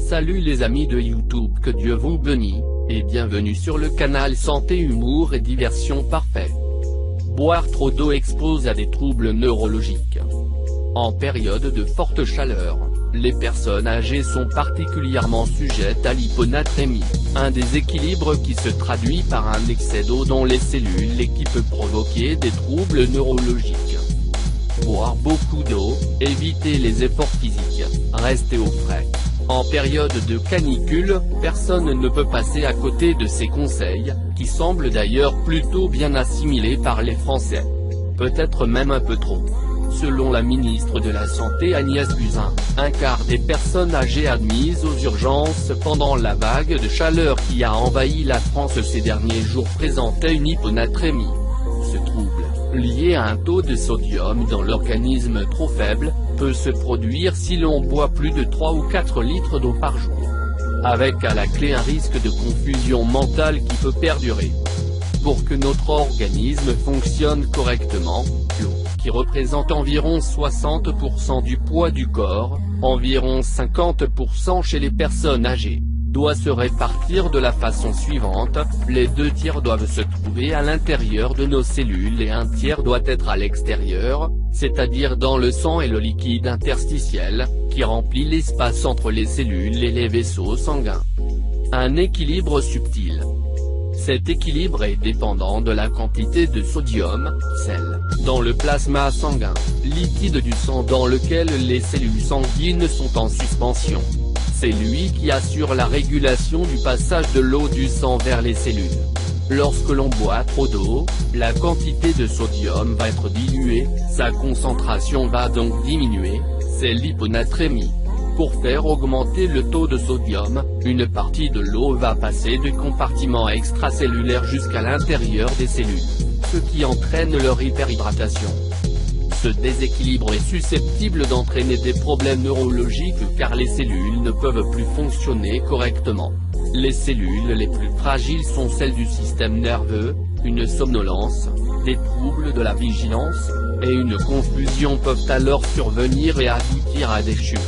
Salut les amis de YouTube, que Dieu vous bénisse, et bienvenue sur le canal Santé, Humour et Diversion Parfait. Boire trop d'eau expose à des troubles neurologiques. En période de forte chaleur, les personnes âgées sont particulièrement sujettes à l'hyponatrémie, un déséquilibre qui se traduit par un excès d'eau dans les cellules et qui peut provoquer des troubles neurologiques. Boire beaucoup d'eau, éviter les efforts physiques, rester au frais. En période de canicule, personne ne peut passer à côté de ces conseils, qui semblent d'ailleurs plutôt bien assimilés par les Français. Peut-être même un peu trop. Selon la ministre de la Santé Agnès Buzyn, un quart des personnes âgées admises aux urgences pendant la vague de chaleur qui a envahi la France ces derniers jours présentaient une hyponatrémie. Ce trouble, lié à un taux de sodium dans l'organisme trop faible, peut se produire si l'on boit plus de 3 ou 4 litres d'eau par jour. Avec à la clé un risque de confusion mentale qui peut perdurer. Pour que notre organisme fonctionne correctement, l'eau, qui représente environ 60% du poids du corps, environ 50% chez les personnes âgées, doit se répartir de la façon suivante: les 2 tiers doivent se trouver à l'intérieur de nos cellules et 1 tiers doit être à l'extérieur, c'est-à-dire dans le sang et le liquide interstitiel, qui remplit l'espace entre les cellules et les vaisseaux sanguins. Un équilibre subtil. Cet équilibre est dépendant de la quantité de sodium, sel, dans le plasma sanguin, liquide du sang dans lequel les cellules sanguines sont en suspension. C'est lui qui assure la régulation du passage de l'eau du sang vers les cellules. Lorsque l'on boit trop d'eau, la quantité de sodium va être diluée, sa concentration va donc diminuer, c'est l'hyponatrémie. Pour faire augmenter le taux de sodium, une partie de l'eau va passer du compartiment extracellulaire jusqu'à l'intérieur des cellules, ce qui entraîne leur hyperhydratation. Ce déséquilibre est susceptible d'entraîner des problèmes neurologiques car les cellules ne peuvent plus fonctionner correctement. Les cellules les plus fragiles sont celles du système nerveux, une somnolence, des troubles de la vigilance, et une confusion peuvent alors survenir et aboutir à des chutes.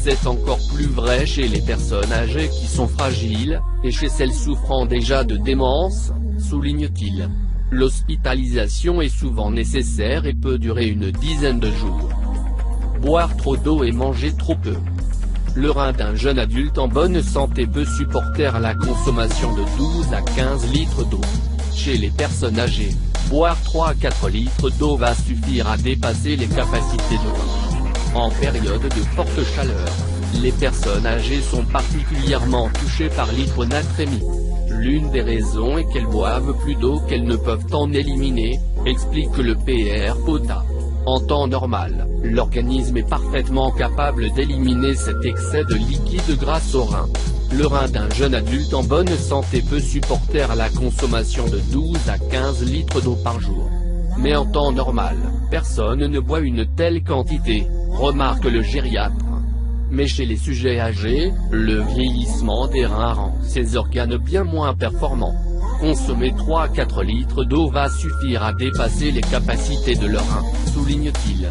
C'est encore plus vrai chez les personnes âgées qui sont fragiles, et chez celles souffrant déjà de démence, souligne-t-il. L'hospitalisation est souvent nécessaire et peut durer une dizaine de jours. Boire trop d'eau et manger trop peu. Le rein d'un jeune adulte en bonne santé peut supporter la consommation de 12 à 15 litres d'eau. Chez les personnes âgées, boire 3 à 4 litres d'eau va suffire à dépasser les capacités de rein. En période de forte chaleur, les personnes âgées sont particulièrement touchées par l'hyponatrémie. L'une des raisons est qu'elles boivent plus d'eau qu'elles ne peuvent en éliminer, explique le Pr Pota. En temps normal, l'organisme est parfaitement capable d'éliminer cet excès de liquide grâce au rein. Le rein d'un jeune adulte en bonne santé peut supporter la consommation de 12 à 15 litres d'eau par jour. Mais en temps normal, personne ne boit une telle quantité, remarque le gériatre. Mais chez les sujets âgés, le vieillissement des reins rend ces organes bien moins performants. Consommer 3 à 4 litres d'eau va suffire à dépasser les capacités de leurs reins, souligne-t-il.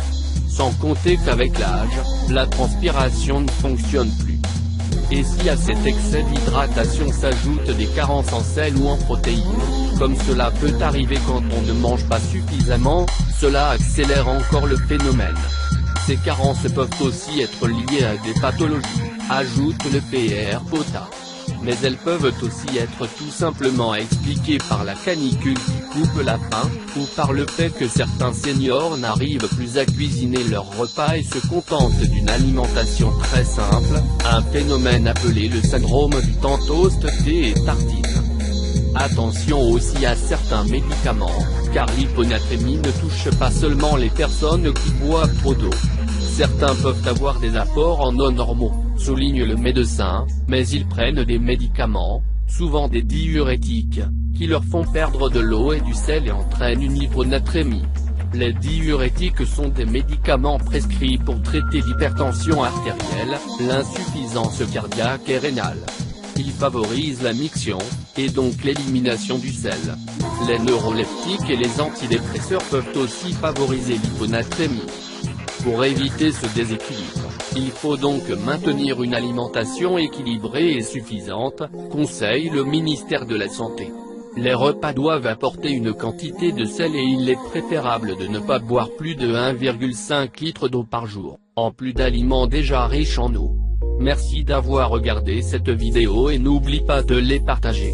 Sans compter qu'avec l'âge, la transpiration ne fonctionne plus. Et si à cet excès d'hydratation s'ajoutent des carences en sel ou en protéines, comme cela peut arriver quand on ne mange pas suffisamment, cela accélère encore le phénomène. Ces carences peuvent aussi être liées à des pathologies, ajoute le Pr Pota. Mais elles peuvent aussi être tout simplement expliquées par la canicule qui coupe la faim, ou par le fait que certains seniors n'arrivent plus à cuisiner leurs repas et se contentent d'une alimentation très simple, un phénomène appelé le syndrome du temps toast, thé et tartine. Attention aussi à certains médicaments, car l'hyponatrémie ne touche pas seulement les personnes qui boivent trop d'eau. Certains peuvent avoir des apports en eau normaux, souligne le médecin, mais ils prennent des médicaments, souvent des diurétiques, qui leur font perdre de l'eau et du sel et entraînent une hyponatrémie. Les diurétiques sont des médicaments prescrits pour traiter l'hypertension artérielle, l'insuffisance cardiaque et rénale. Ils favorisent la miction, et donc l'élimination du sel. Les neuroleptiques et les antidépresseurs peuvent aussi favoriser l'hyponatrémie. Pour éviter ce déséquilibre, Il faut donc maintenir une alimentation équilibrée et suffisante, conseille le ministère de la Santé. Les repas doivent apporter une quantité de sel et il est préférable de ne pas boire plus de 1,5 litre d'eau par jour, en plus d'aliments déjà riches en eau. Merci d'avoir regardé cette vidéo et n'oublie pas de les partager.